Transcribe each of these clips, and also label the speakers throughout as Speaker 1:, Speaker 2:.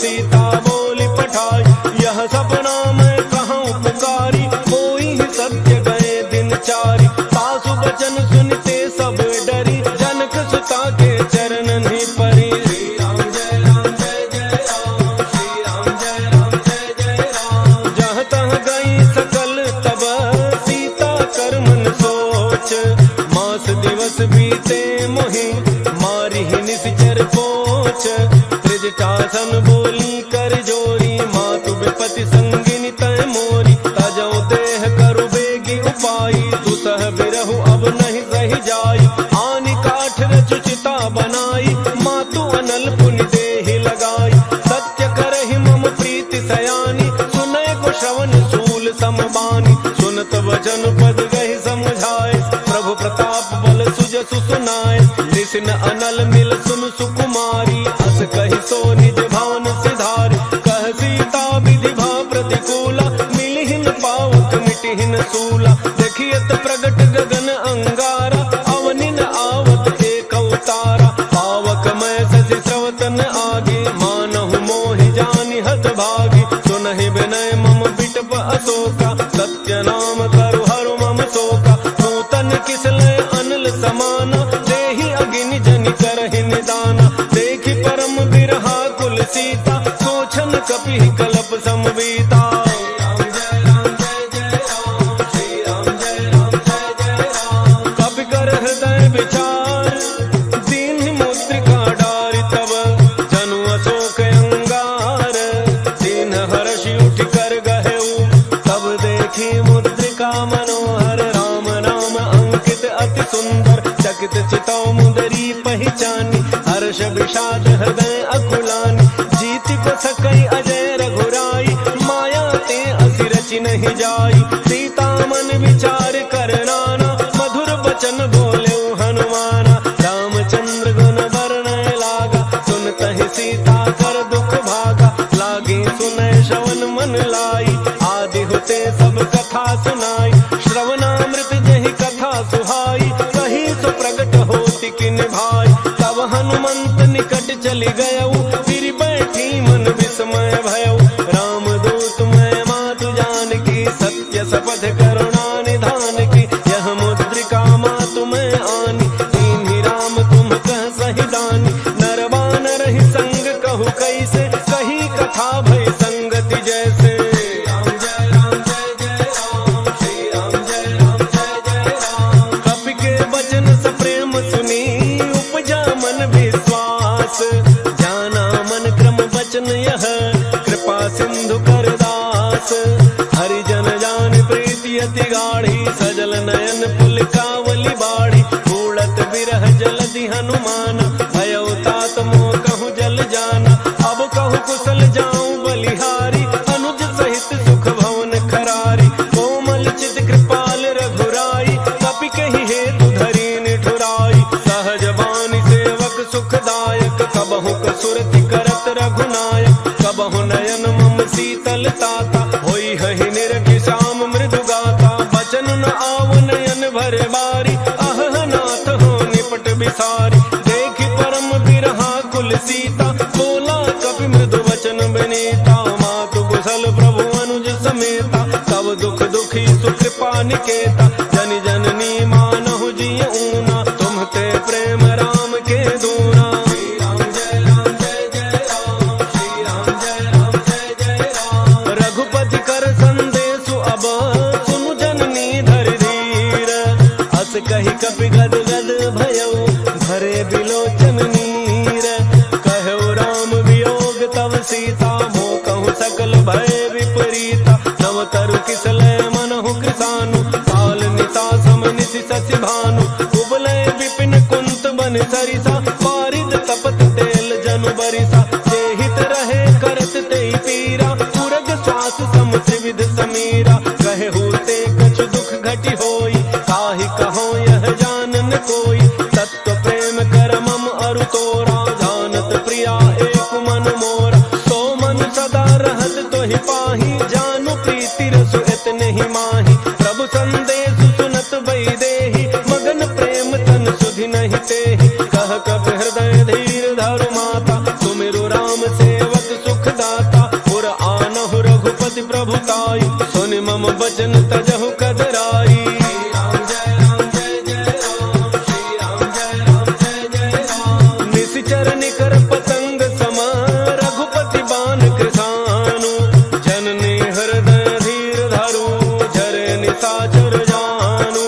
Speaker 1: सीता बोली पठाई, यह सपना मैं कहाँ पुकारी, कोई ही सत्य गए दिन चारी। सासु बचन सुनते सब डरी, जनक सुता के चरण ही परी। श्री राम जय राम जय जय राम, श्री राम जय राम जय जय राम। जहाँ तहाँ गई सकल तब सीता कर मन सोच, मास दिवस बीते मोहि मारी ही निश्चर पोच। त्रिजटासन बोली कर जोरी, मातु विपति संगिनी तय मोरी। तजौ देह करु बेगी उपाई, दुसह बिरहु अब नहीं सही जाई। आनि काठ रचु चिता बनाई, मातु अनल पुनि देहि लगाई। सत्य करहि मम प्रीति सयानी, सुनय को श्रवण सूल समबानी। सुनत वचन पद गहि समझाए, प्रभु प्रताप बल सुजसु सुनाए। निसिन अनल मिल सुन सुकुमारी, अस कहि सो निज भावन सिधारी। कह सीता विधि भा प्रतिकूला, मिलिहिन पावक मिटिहिन सूला। देखियत प्रगट गगन अंगारा, अवनिन आवत एक अवतारा। पावक मैं शशि स्रवतन आगे, मानहु मोहि जानि हत भागी। सुनहि विनय मम बिटप अशोका, सत्य नाम करु हरु मम शोका। नूतन किसलय अनल समाना, देहि अगिनि जनि करहि निदाना। देखि परम बिरहा कुल सीता, सोचन कपि कलप समवीता। कपि कर हृदय विचार, दीन मुद्रिका डारि तब। जनु अशोक अंगार, दीन हर्षि उठ कर गहेउ। तब देखी मुद्रिका मनोहर, राम नाम अंकित अति सुंदर। चकित चितौ मुदरी पहचानी, हर्ष विषाद हृदय अकुलानी। जीति को सकई अजय रघुराई, माया ते असि रचि नहीं जाई। सीता मन विचार कर नाना, मधुर बचन बोले हनुमाना। रामचंद्र गुण वर्णय लागा, सुनतहि सीता कर दुख भागा। लागे सुनय श्रवण मन लाई, आदि होते सब कथा सुनाई। श्रवणामृत जहि कथा सुहाई, कही सो प्रगट होति किन भाई। तब हनुमंत निकट चली गयऊ, फिर बैठी मन विस्मय भयऊ। राम दूत मैं मातु जानकी, सत्य शपथ करुणा निधान की। यह मुद्रिका मातु मैं आनी, दीन्हि राम तुम कह सही दानी। नरवानर ही संग कहु कैसे, कही कथा भय संगति जैसे। राम जय राम जय जय राम, श्री राम जय राम जय जय राम। कपि के वचन सप्रेम सुनी, उपजा मन विश्वास। जाना मन क्रम वचन यह, कृपा सिंधु कर दास। हरिजन जान प्रीति अति गाढ़ी, सजल नयन पुल कावली बाढ़ी। उड़त बिरह जलधि हनुमाना, भयउ तात मोह कहूँ जल जाना। अब कहूँ कुशल जाऊं बलिहारी, अनुज सहित सुख भवन खरारी। कोमल चित कृपाल रघुराई, कपि कहि हेतु धरी निठुराई। सहज बानी सेवक सुखदायक, कबहु कसुरति करत रघुनायक। कबहु नयन मम शीतल ताता, होई हहि निरखि श्याम मृदु गाता। बचन न आव नयन भर बारी, अह नाथ हो निपट बिसारी। देखि परम बिरहा कुल सीता, बोला कपि मृदु वचन विनीता। मातु कुशल प्रभु अनुज समेता, तब दुख दुखी सुकृपा निकेता। जन जननी मानहु जिय ऊना, तुम्हते प्रेम राम के दूना। श्री राम जय राम जय जय राम, श्री राम जय राम जय जय राम। रघुपति कर संदेशु अब, सुनु जननी धर धीर। अस कहि कपि गद गद भयउ, भरे बिलोचन नीर। कहु राम वियोग तव सीता, मोह कहूँ सकल भय विपरीता। नव तरु किसलय मनहु कृसानु, काल निता सम निशि शशि भानु। उबलय विपिन कुंत बन सरिसा, पारिद तपत तेल जनु बरिसा। जेहित रहे करत तेहि पीरा, पुरग श्वास समुझ विध समीरा। कहे होते कछु दुख घटि होई, ताहि कहो यह जानन कोई। तत्व प्रेम कर मम अरु तोरा, जानत प्रिया एक मन मोरा। सो मन सदा रहत तोहि पाही, जानु प्रीति रसु इतने ही माही। प्रभु संदेश सुनत वैदेही, मगन प्रेम तन सुधि नहीं तेहि। कह कपि हृदय धीर धरु माता, सुमिरु राम सेवक सुख रघुपति प्रभुताई, सुनि मम बचन तजहु कदराई। निशिचर निकर पतंग सम रघुपति बान कृसानु, जननी हृदय धीर धरु झरे निशाचर जानु।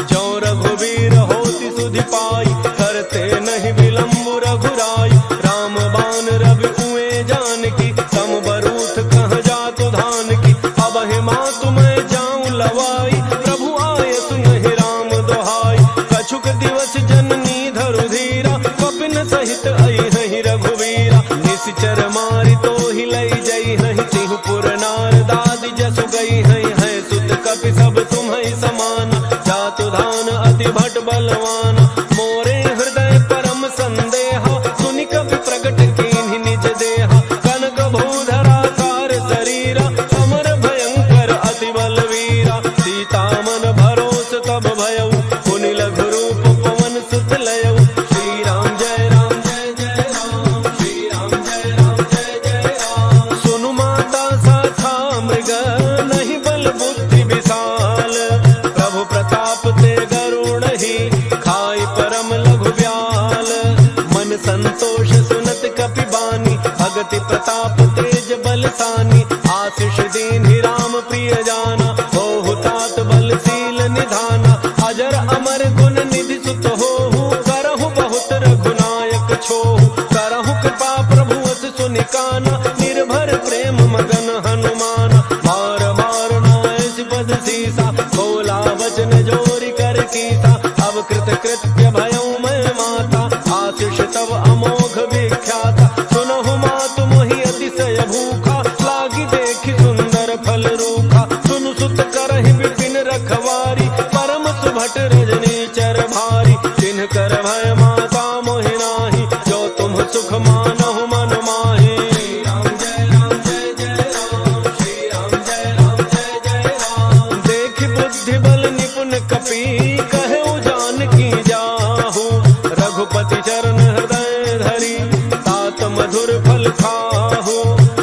Speaker 1: जो रघुवीर होति सुधि पाई, करते नहीं विलम्ब रघुराई। राम बाण रवि कुएं जानकी, तम बरूथ कह जातु धान की। अब हे मातु मैं जाऊं लवाई, प्रभु आय सुनहि राम दोहाई। कछुक दिवस जननी धरु धीरा, कपिन सहित अइहहि रघुवीरा। निशिचर मारि तोहि लई जइहहि, तिहु पुर नार दादि जसु गइहहि। है सुत कपि सब तुम्हि समान, जातु धान अति भट बलवान। मोरे हृदय परम संदेहा, सुनि कपि प्रगट कीन्हि निज देहा। कनक भूधराकार शरीरा, अमर भयंकर अति बलवीरा। सीता मन भरोस तब भयउ, पुनि लघु रूप पवन सुत लयउ। श्री राम जय राम जय जय राम, श्री राम जय राम जय जय राम। सुनु माता साथा मृग, नहीं बल बुद्धि विशाल। प्रभु प्रताप ते गरुड़हि, खाई परम लघु ब्याल। मन संतोष सुनत कपि बानी, भगति प्रताप तेज बलसानी। आशीष दीन्हि राम प्रिय जाना, होहु तात बलशील निधाना। अजर अमर गुण निधि सुत होहु, करहु बहुत रघुनायक छोहु। करहु कृपा प्रभु अस सुनि काना, निर्भर प्रेम मगन हनुमाना। बार बार नायस पद सीसा, बोला वचन जोरि कर कीसा। अब कृत कृत्य भयउ मैं माता, आशीष तब अमोघ विख्याता। सुनहु मातु मोहि अतिशय भूखा, लागी देखि सुंदर फल रूखा। सुनु सुत करहि विपिन रखवारी, परम सुभट रजनी चर भारी। तिन्ह कर भय माता मोहि नाही, जो तुम सुख मानहु मन माहि। श्री राम जय राम जय जय राम, श्री राम जय राम जय जय राम। देखि बुद्धि बल निपुण कपि, कहउ जानकी जाहु। रघुपति चरण हृदय धरि, तात मधुर फल खाहु।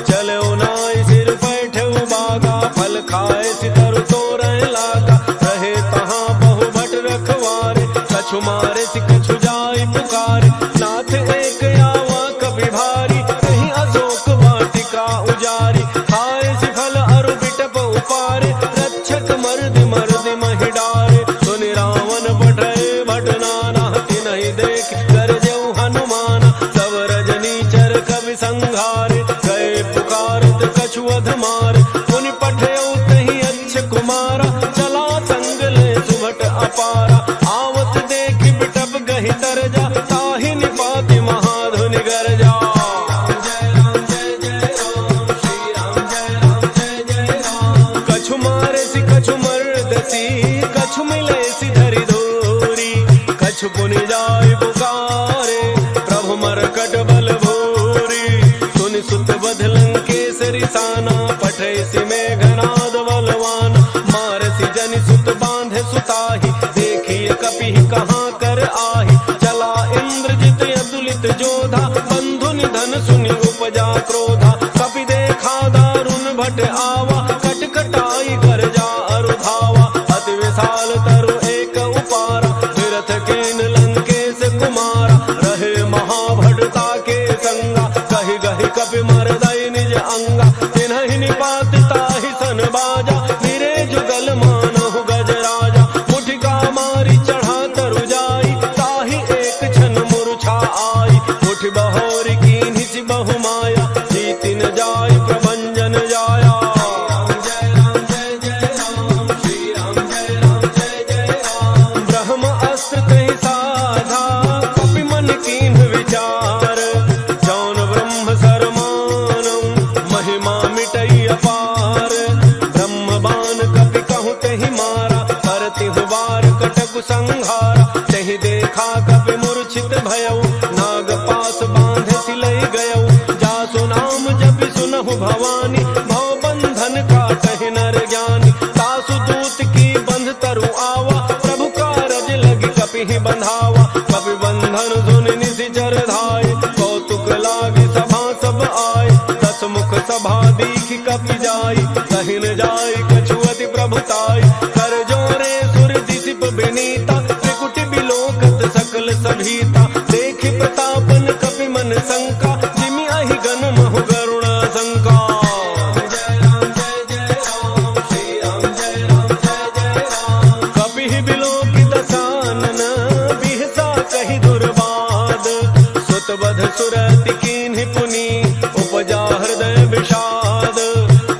Speaker 1: चलउ नाइ सिर बैठउ बागा, फल खाए सितरु तोरय लागा। रहे तहाँ बहु भट रखवारे, कछु मारे सि कछु जाय पुकारे। नाथ एक आवा कपि भारी, कहीं अशोक वाटिका उजारी। खाए सि फल अरु बिटप उपारे, रक्षक मर्द मर्द महि डारे। सुनि रावण बढ़य भट नाना, तिनहि देख गरजउ हनुमाना। तब रजनी चर कवि संघारे, गए पुकारत कछु अध मारे। पुनि पठयउ तहि अच्छ कुमारा, चला संग ले सुभट अपारा। आवत देखि बिटप गहि तरजा, ताहि निपाति महाधुनि गरजा। कछु मारे सि कछु मर्दसी, कछु मिले सि धरि धूरी। कछु पुनि जाय पुकारे, प्रभु मरकट बल भूरी। सुनि सुत बध लंकेसरि साना, पठै सि मेघनाद बलवान। मारसि जनि सुत बांधे सुताहि, देखिए कपि कहाँ कर आहि। चला इंद्रजित अतुलित जोधा, बंधु निधन सुनि उपजा क्रोधा। कपि देखा दारुण भट आवा, कटकटाई गरजा अरु धावा। अति विशाल तरु एक उपारा, विरथ केन लंकेश कुमारा। रहे महाभटता के संगा, कहि गहि कपि मरदय निज अंगा। तिन्हि निपात ताहि सन बाजा, निरे जुगल मानहु गजराजा। मुठिका मारी चढ़ा तरु जाई, ताहि एक क्षण मूर्छा आई। उठ बहोरी कीन्हि सि बहु माया, जीति न जाय प्रभंजन जाया। ब्रह्म अस्त्र कहि साधा, कपि मन कीन्ह विचार। जौन ब्रह्म सर मानउ, महिमा मिटई अपार। ब्रह्म बाण कपि कहु तहि मारा, पर तिहु बार कटकु संहारा। तहि देखा कपि मूर्छित भयउ, नाग पास बांधे सिलई गयउ। जासु नाम जपि सुनहु भवानी, भव बंधन काटहि नर ज्ञानी। तासु दूत की बंध तरु आवा, प्रभु कारज लगी कपि बंधावा। कपि बंधन सुनि निशिचर धाय, कौतुक लागी सभा सब आए। दस मुख सभा दीख कपि जाय, आई, कहीं न जाई कछुअति प्रभुताई। कर जोरे सुर दिसिप बिनीता, त्रिकुटि बिलोकत सकल सभीता। देखि प्रतापन कपि मन शंका, जिमि अहि गण महु गरुण शंका। कपि बिलोकि दसानन, बिहसा कहि दुर्बाद। सुतबध सुरति कीन्हि पुनि, उपजा हृदय विषाद।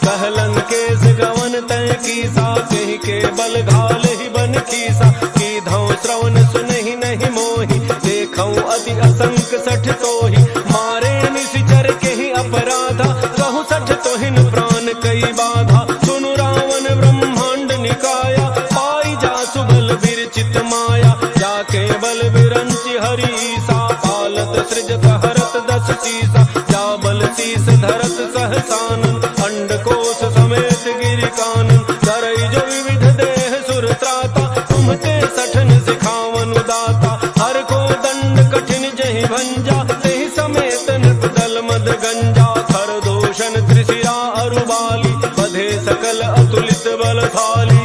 Speaker 1: कहलन केस गवन तय कीसा, कहि के बल घाल ही बन कीसा। कीधौ श्रवण सुनहि नहीं मोहि, देखौ अति असंक सठ तोहि। मारे निशिचर केहि अपराधा, कहु सठ तोहिन प्राण कई बाधा। सुनु रावण ब्रह्मांड निकाया, पाई जासु बल विरचित माया। जाके बल विरंचि हरीसा, पालत सृजत हरत दस शीसा। जा बल शीस धरत सहसानन, अंडकोश समेत गिरि कानन। करई जो विविध देह सुर त्राता, तुमते सठन सिखावन दाता। हर को दंड कठिन जहि भंजा, तेहि समेत नृप दल मद गंजा। खर दोषण त्रिशिरा अरुबाली, बधे सकल अतुलित बलशाली।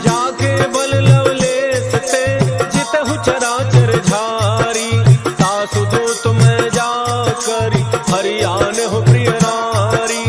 Speaker 1: जाके बल लवलेस ते, जितहु चराचर झारी। तासु दूत मैं जा करी, हरियान हो प्रिय नारी।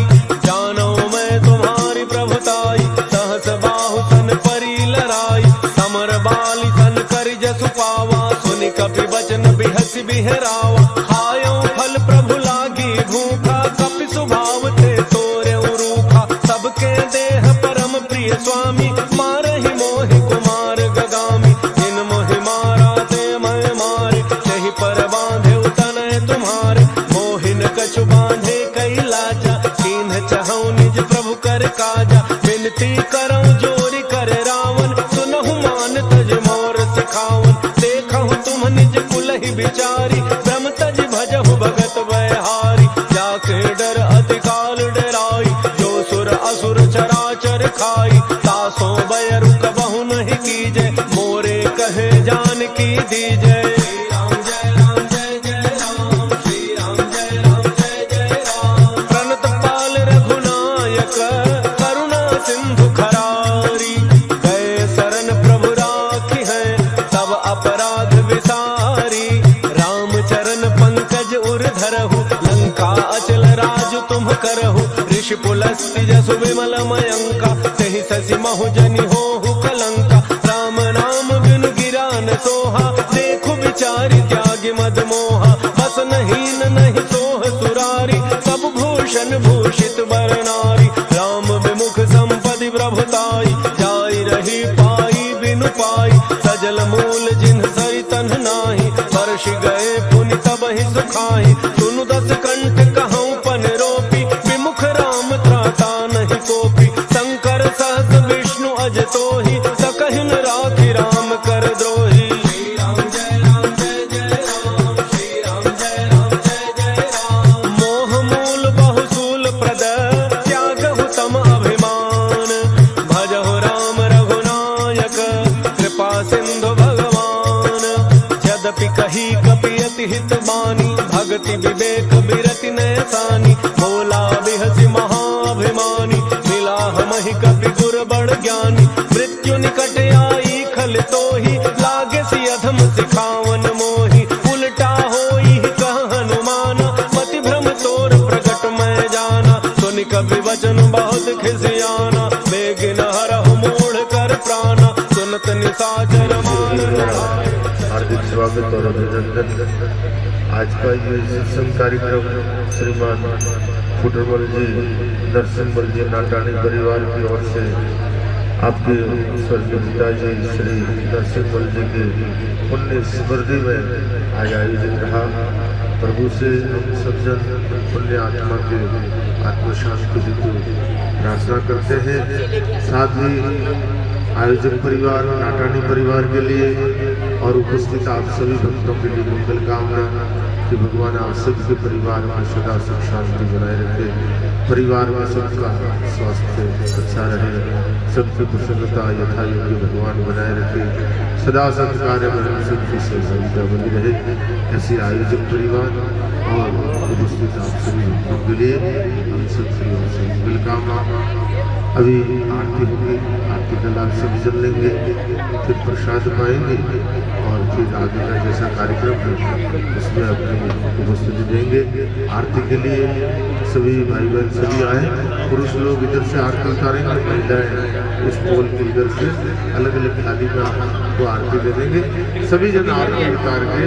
Speaker 1: जानो मैं तुम्हारी प्रभुताई, सहस बाहु सन परी लराई। समर बाली सन करि जसु पावा, सुनि कपि बचन बिहसि बिहरावा। खायो फल प्रभु लागी भूखा, कपि स्वभाव थे तोर्यउ रूखा। सबके देह परम प्रिय स्वामी, मारहि मोहि कुमार गगामी। जिन मोहि मारा ते मैं मारे, तहि पर बांधे तनय तुम्हारे। मोहिन कछु बांधे कई लाजा, कीन्ह चहु निज प्रभु कर काजा। विनती करौ जोरि कर रावण, सुनहु मान तज मोर सिखावन। देखहु तुम निज कुलहि बिचारी, ब्रह्म तज भजहु भगत वैहारी। जाके डर अति काल डराई, जो सुर असुर चराचर खाई। तासो बैरु कबहु नहीं कीजय, मोरे कहे जान की दीजय। प्रणत पाल रघुनायक, करुणा सिंधु खरारी। गए शरण प्रभु राखी है, तब अपराध विसारी। राम चरण पंकज उर धरहु, लंका अचल राज तुम करहु। ऋषि पुलस्त्य जसु विमल मयंका, तेहि शशि महु जनि होहु कलंका। राम नाम बिनु गिरा न सोहा, देखु विचारि त्यागि मद मोहा। बस हीन नहीं सोह सुरारी, सब भूषण भूषित बर नारी। राम विमुख संपदि प्रभुताई, जाई रही पाई बिनु पाई। सजल मूल जिन्ह सरि तन्ह नाही, वर्ष गए पुनि तबहि सुखाई। सुनु दस कंठ कहौं पन रोपी, विमुख राम त्राता नहीं कोपी। शंकर सहस विष्णु अज तोहि, सकहिन राखि राम कर द्रोही। मोह मूल बहुसूल प्रद, त्यागहु तम अभिमान। भजहु राम रघुनायक, कृपा सिंधु भगवान। यद्यपि कही कपि अति हित बानी, भगति विवेक बिरति नयसानी। बोला बिहसि महाभिमानी, मिला हमहि कपि गुर बड़ ज्ञानी। मृत्यु निकट आई खल तोहि, लागे सि अधम सिखावन मोहि। उल्टा होई कह हनुमाना, मति भ्रम तोर प्रगट मैं जाना। सुनि कपि वचन बहुत खिसियाना, बेगिन हरहु मूढ़ कर प्राणा। सुनत निशाचर मान
Speaker 2: हार्दिक स्वागत और अभिनंदन। आज का ये सत्संग कार्यक्रम श्रीमान फुटरमल जी, नरसिंहमल जी नाटानी परिवार की ओर से आपके स्वर्गीय पिताजी श्री नरसिंहमल जी के पुण्य स्मृति में आज आयोजित रहा। प्रभु से हम सब जन पुण्य आत्मा के आत्म शांति की प्रार्थना करते हैं। साथ ही आयोजक परिवार, नाटानी परिवार के लिए और उपस्थित आप सभी भक्तों के लिए मंगल कामना कि भगवान आप सबके परिवार में सदा सुख शांति बनाए रखे, परिवार में सबका स्वास्थ्य अच्छा रहे, सबकी प्रसन्नता यथा योग्य भगवान बनाए रखे, सदा सत्कार्य में सबकी सहभागिता बनी रहे। ऐसे आयोजक परिवार और निश्चित आप सभी भक्तों के लिए हम सबकी ओर से मंगलकामना। अभी आरती होगी, आरती का लाभ सभी जल लेंगे, फिर प्रसाद पाएंगे और फिर आगे का जैसा कार्यक्रम है उसमें अपनी उपस्थिति देंगे। आरती के लिए सभी भाई बहन सभी आए, पुरुष लोग इधर से आरती उतारेंगे, महिलाएं इस पोल के इधर से अलग अलग थाली में आपको आरती दे देंगे। सभी जन आरती उतार के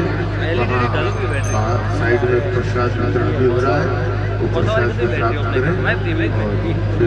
Speaker 2: वहाँ साइड में प्रसाद वितरण भी हो रहा है, वो प्रसाद भी प्राप्त करें और फिर आरती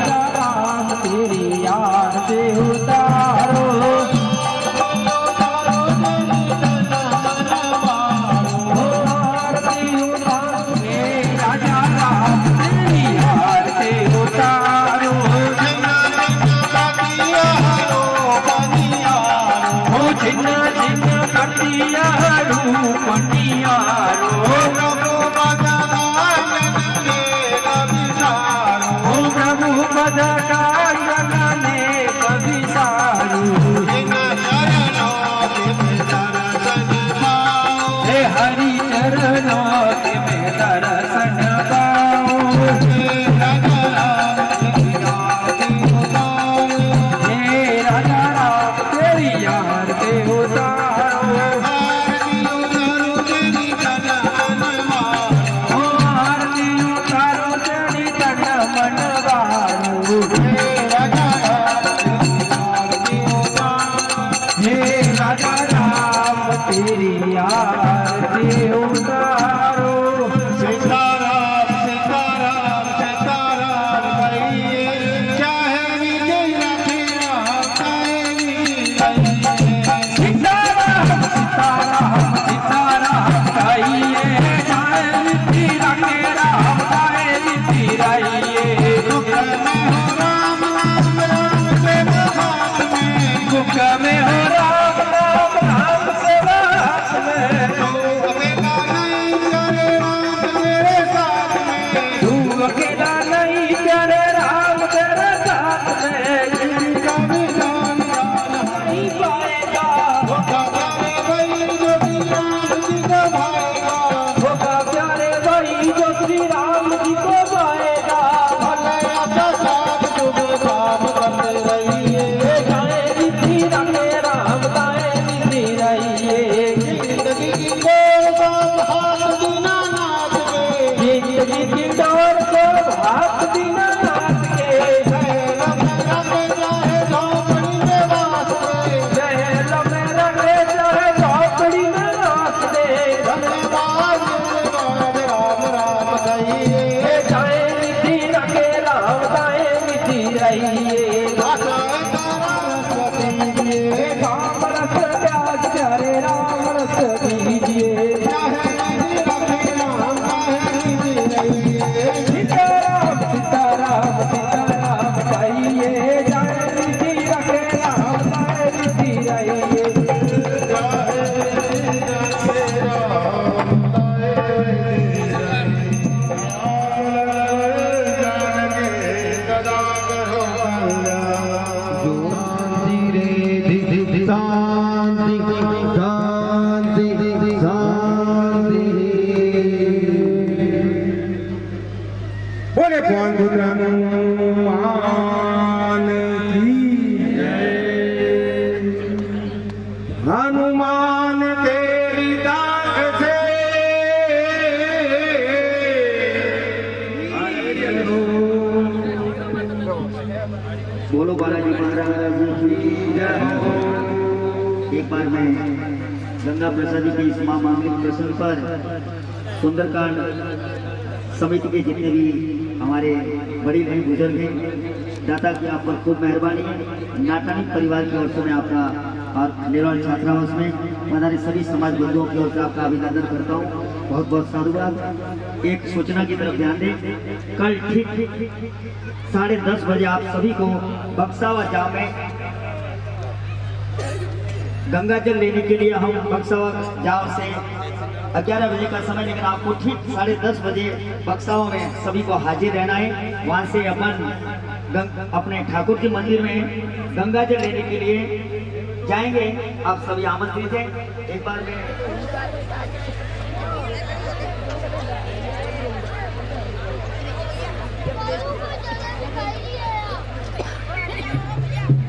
Speaker 3: राजा राम तेरी आरती उतारो। राधा कांगने कभी सारू हे हरि चरणों के में दर्शन पाओ हे राजा राम तेरी यार के उतारो आरती उतारो तेरी तन मन वारो हे राजा राम तेरी आरती उतारो
Speaker 4: सीताराम सीताराम सीताराम कहिए चाहे विजय रखे
Speaker 3: सीताराम सीताराम सीताराम कहिए जाए मिट्टी रखे राम जाए मिट्टी रहिए
Speaker 4: दुख में हो राम राम राम से बहात में
Speaker 3: दुख में हो राम राम राम से बात में
Speaker 4: तू अकेला नहीं करे राम तेरे साथ में
Speaker 3: तू अकेला नहीं तेरे राम तेरे साथ में
Speaker 4: जिनका भी जान
Speaker 3: नहीं पाएगा
Speaker 4: होगा प्यारे भाई जो भी राम जी का भाएगा
Speaker 3: होगा प्यारे भाई जो श्री राम जी को पाएगा
Speaker 4: भले अच्छा साथ तुम काम करते रहिए
Speaker 3: जाए मिट्टी रखे राम जाए मिट्टी रहिए
Speaker 4: जिंदगी की गोदाम हाथ दीनानाथ में
Speaker 3: जिंदगी की डोर को भाग दीना नाथ के
Speaker 4: रंग रंग चाहे झोपड़ी में वास में
Speaker 3: महल में रंगे चाहे झोपड़ी में नाच दे
Speaker 4: धन्यवाद राम राम कहिए
Speaker 3: जाए मिट्टी रखे राम जाए मिट्टी रहिए राम रस प्याज प्यारे राम रस दीजिए सीताराम सीताराम सीताराम कहिए जाए मिट्टी रखे राम जाए मिट्टी रहिए
Speaker 1: बोले कौन हनुमान की जय। हनुमान तेरी दाग से
Speaker 5: बोलो बालाजी महाराज की जय हो। एक बार मैं गंगा प्रसादी के इस महामांगलिक प्रसंग पर सुंदरकांड समिति के जितने भी हमारे बड़े भाई बुजुर्ग हैं, दाता की आप पर खूब मेहरबानी है। नाटानी परिवार की ओर से मैं आपका और निर्वाण छात्रावास में हमारे सभी समाज बंधुओं की ओर से आपका अभिनंदन करता हूँ। बहुत बहुत साधुवाद। एक सूचना की तरफ ध्यान दें, कल ठीक 10:30 बजे आप सभी को बक्सावा जाम में गंगा जल लेने के लिए हम बक्सावा जाम से 11 बजे का समय, लेकिन आपको ठीक 10:30 बजे बक्सावा में सभी को हाजिर रहना है। वहां से अपन अपने ठाकुर के मंदिर में गंगा जल लेने के लिए जाएंगे। आप सभी आमंत्रित हैं। एक बार में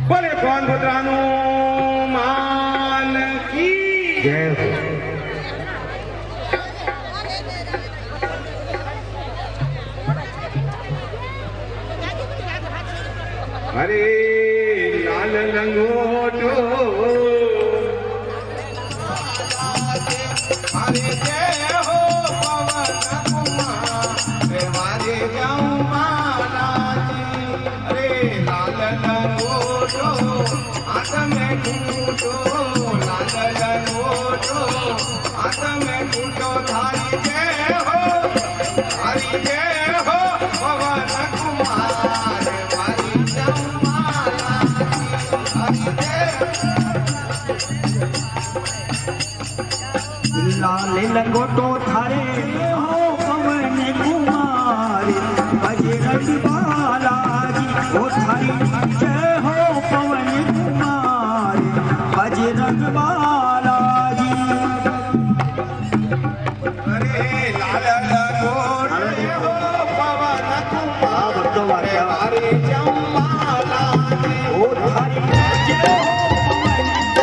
Speaker 1: बोले कौन हनुमान की जय हो। अरे लाल लंगोटो
Speaker 4: हरे जय हो पवन कुमार देवारे जाऊं महाराजी। अरे लाल लंगोटो हाथ में घूटो, लाल लंगोटो हाथ में घूटो। हरि जय हो पवन कुमार देवारे जाऊं महाराजी। हरि जय
Speaker 5: लाल लंगोटो थारे हो पवन कुमार बजरंग बालाजी।
Speaker 3: ओ थारी जय हो पवन कुमार बजरंग बालाजी।
Speaker 4: अरे लाल गोरे हो पवन कुमार हमारे जम्माला
Speaker 3: ओ थारी जय हो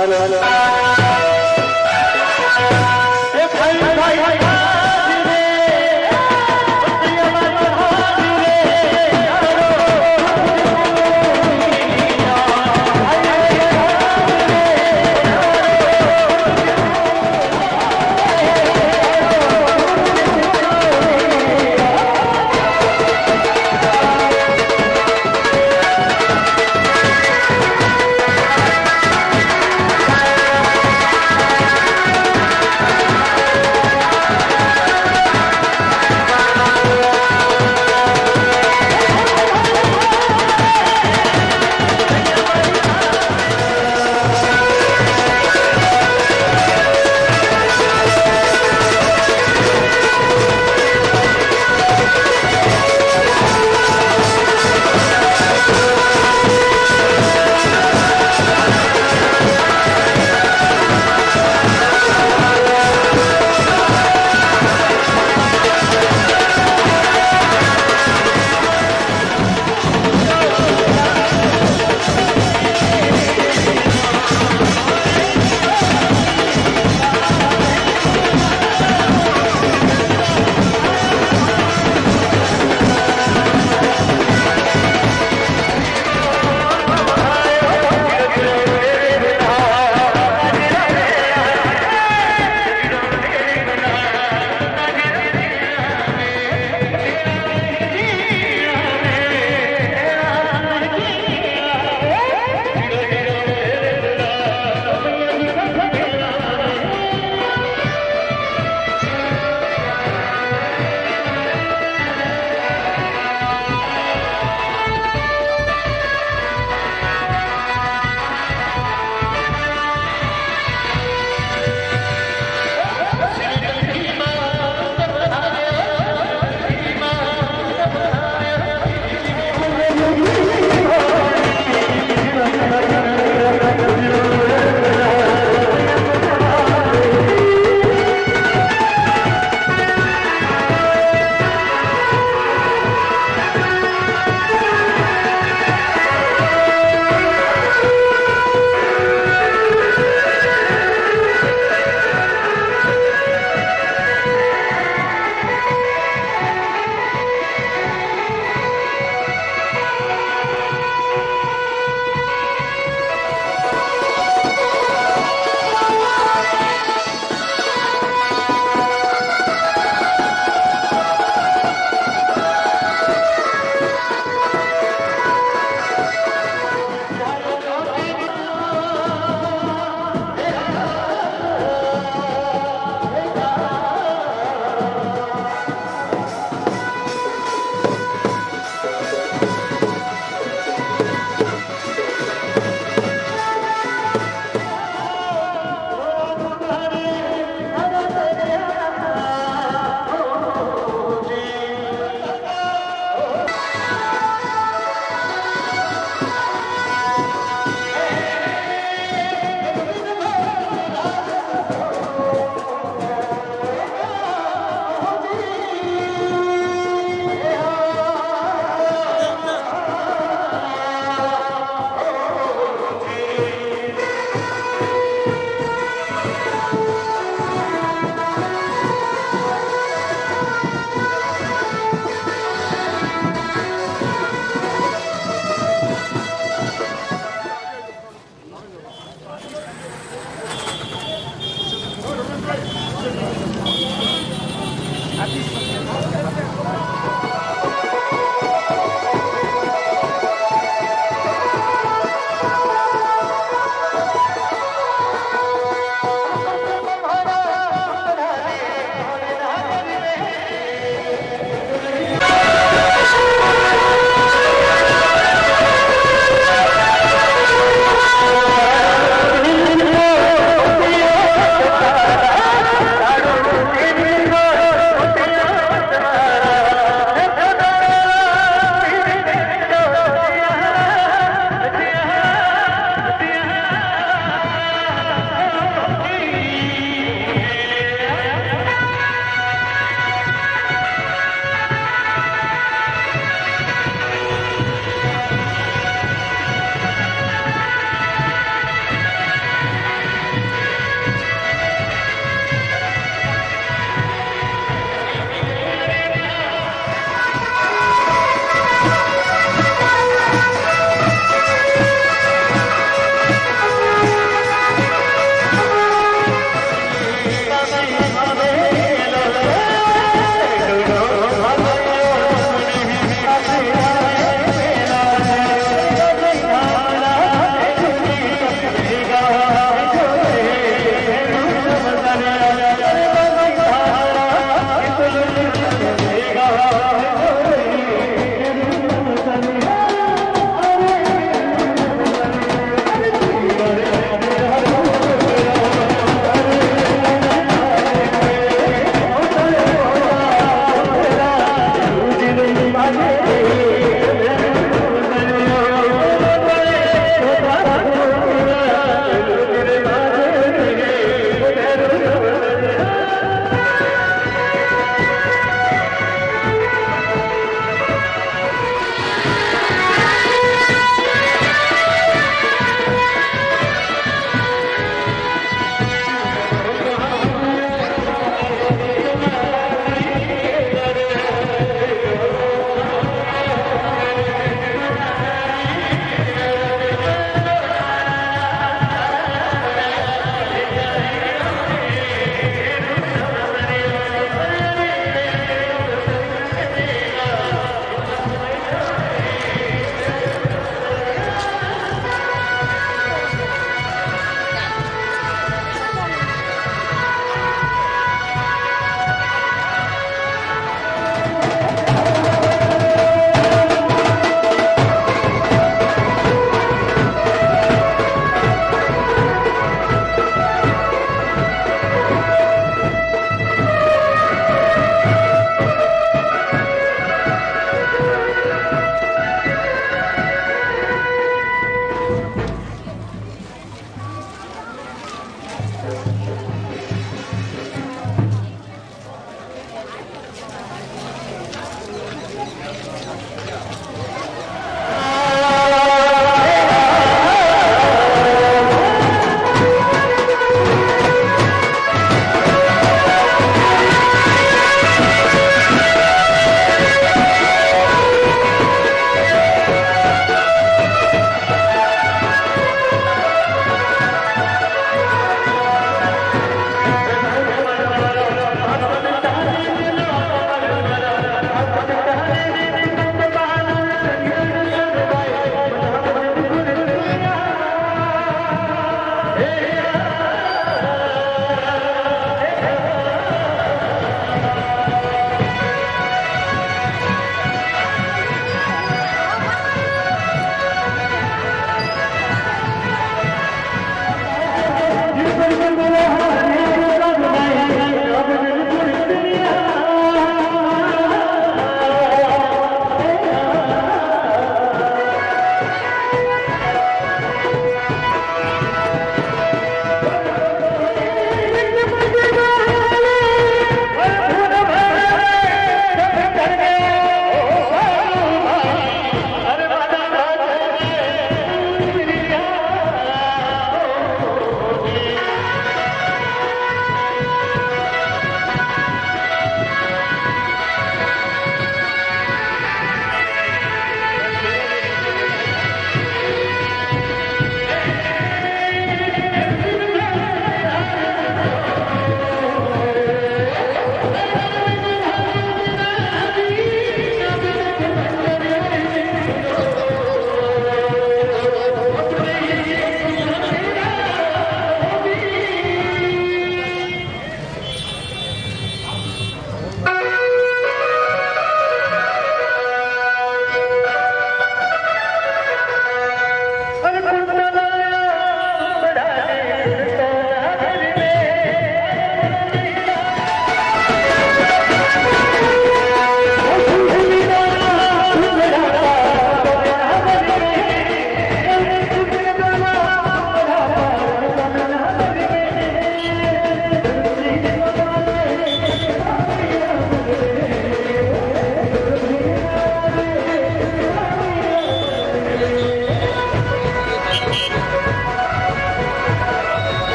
Speaker 3: Hãy subscribe cho kênh Ghiền Mì Gõ để không bỏ lỡ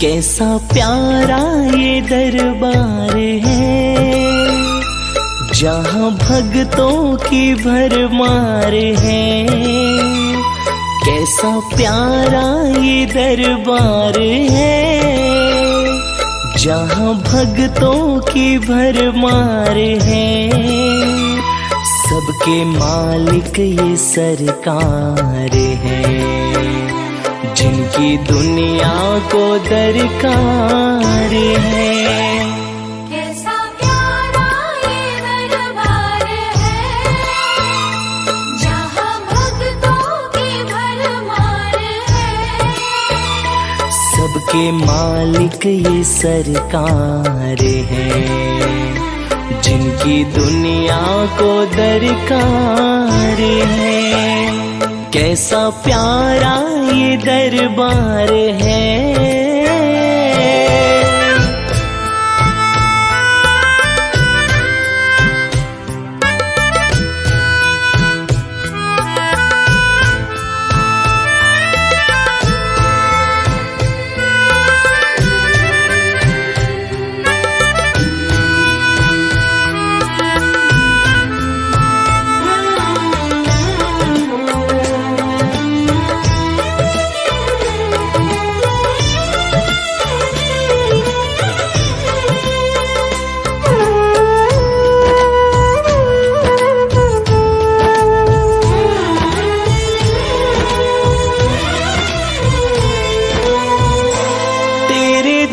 Speaker 6: कैसा प्यारा ये दरबार है, जहाँ भक्तों की भरमार है। कैसा प्यारा ये दरबार है, जहाँ भक्तों की भरमार है। सबके मालिक ये सरकार है, जिनकी दुनिया को दरकार है।
Speaker 7: कैसा प्यारा ये दरबार है, जहाँ भक्तों की भरमार है।
Speaker 6: सबके मालिक ये सरकार है, जिनकी दुनिया को दरकार है। कैसा प्यारा ये दरबार है।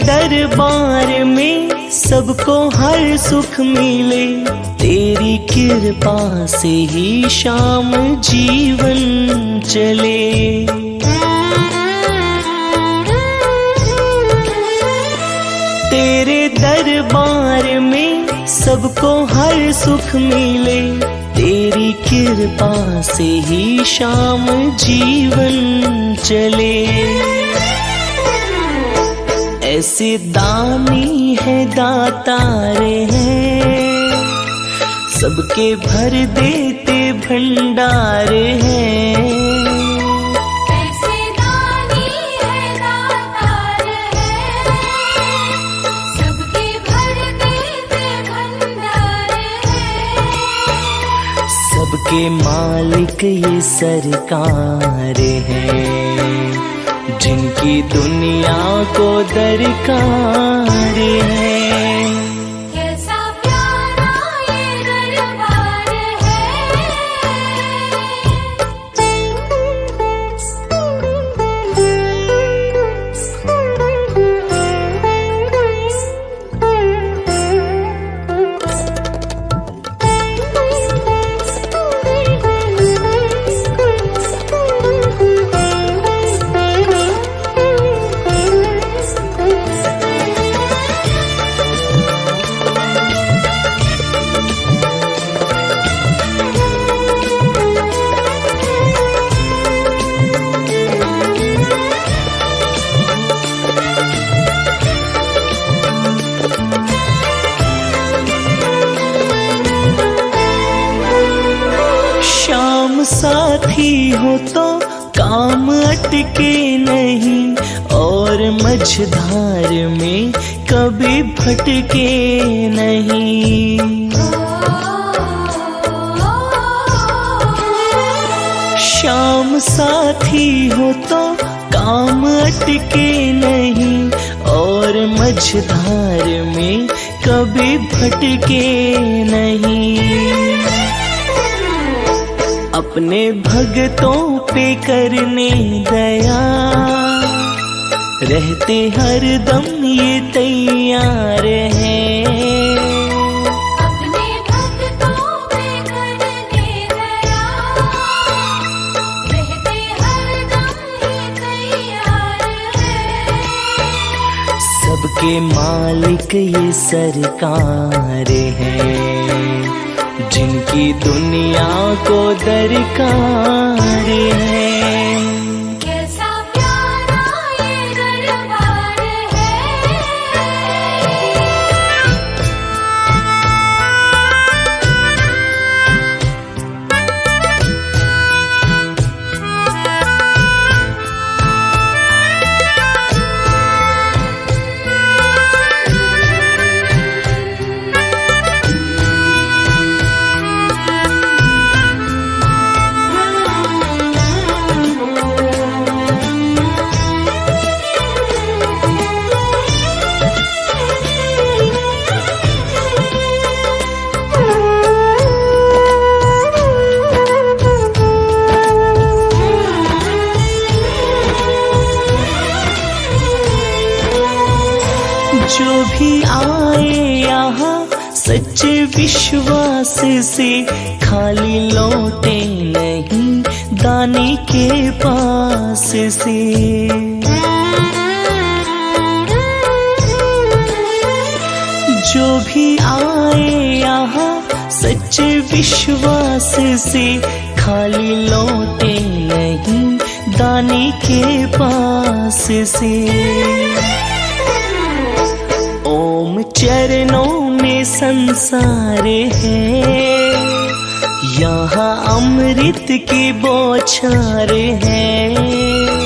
Speaker 6: दरबार में सबको हर सुख मिले, तेरी कृपा से ही शाम जीवन चले। तेरे दरबार में सबको हर सुख मिले, तेरी कृपा से ही शाम जीवन चले। ऐसे दानी है दातार हैं, सबके भर देते भंडार हैं।
Speaker 7: ऐसे दानी है दातार हैं, सबके भर देते भंडार हैं।
Speaker 6: सबके मालिक ये सरकार है, जिनकी दुनिया को दरकार है।
Speaker 7: कैसा प्यारा ये दरबार
Speaker 6: साथी हो तो काम अटके नहीं, और मझधार में कभी भटके नहीं। शाम साथी हो तो काम अटके नहीं, और मझधार में कभी भटके नहीं। अपने भगतों पे करने दया, रहते हर दम ये तैयार हैं।
Speaker 7: अपने भक्तों पे करने दया, रहते हर दम ये तैयार हैं।
Speaker 6: सबके मालिक ये सरकार है, जिनकी दुनिया को दरकार है।
Speaker 7: कैसा प्यारा ये दरबार है।
Speaker 6: जो भी आए यहाँ सच्चे विश्वास से खाली लौटे नहीं दानी के पास से। जो भी आए यहाँ सच्चे विश्वास से खाली लौटे नहीं दानी के पास से। ओम चरणों में संसार है, यहाँ अमृत की बौछार है।